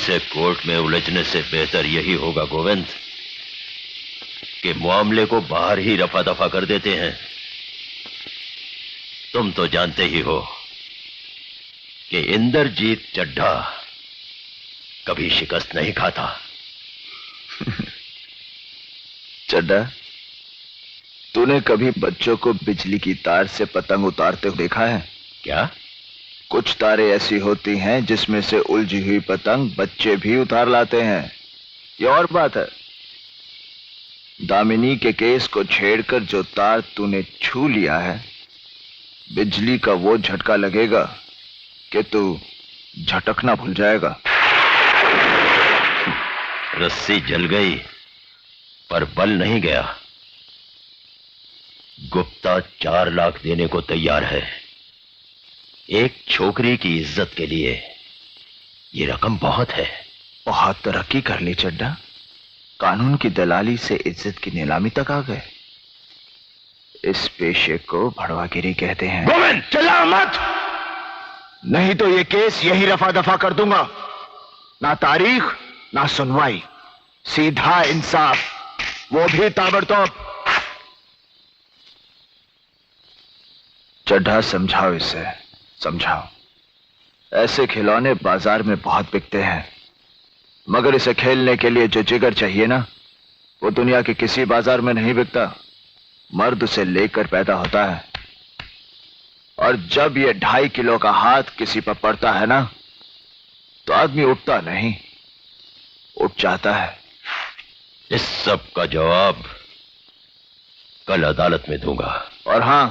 ऐसे कोर्ट में उलझने से बेहतर यही होगा गोविंद कि मामले को बाहर ही रफा दफा कर देते हैं। तुम तो जानते ही हो कि इंद्रजीत चड्ढा कभी शिकस्त नहीं खाता। चड्ढा, तूने कभी बच्चों को बिजली की तार से पतंग उतारते हुए देखा है? क्या? कुछ तारें ऐसी होती हैं जिसमें से उलझी हुई पतंग बच्चे भी उतार लाते हैं। ये और बात है, दामिनी के केस को छेड़कर जो तार तूने छू लिया है, बिजली का वो झटका लगेगा कि तू झटकना भूल जाएगा। रस्सी जल गई पर बल नहीं गया। गुप्ता 4 लाख देने को तैयार है। एक छोकरी की इज्जत के लिए ये रकम बहुत है। बहुत तरक्की कर ली चड्ढा, कानून की दलाली से इज्जत की नीलामी तक आ गए। इस पेशे को भड़वागिरी कहते हैं। गोविंद, चिल्ला मत, नहीं तो ये केस यही रफा दफा कर दूंगा। ना तारीख ना सुनवाई, सीधा इंसाफ, वो भी ताबड़तोड़। चड्ढा, समझाओ इसे, समझाओ। ऐसे खिलौने बाजार में बहुत बिकते हैं, मगर इसे खेलने के लिए जो जिगर चाहिए ना, वो दुनिया के किसी बाजार में नहीं बिकता। मर्द उसे लेकर पैदा होता है, और जब ये 2.5 किलो का हाथ किसी पर पड़ता है ना, तो आदमी उठता नहीं, उठ जाता है। इस सब का जवाब कल अदालत में दूंगा। और हां,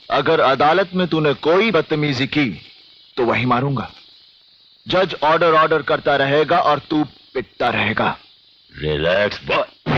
अगर अदालत में तूने कोई बदतमीजी की तो वही मारूंगा। जज ऑर्डर करता रहेगा और तू पिटता रहेगा। Relax boy.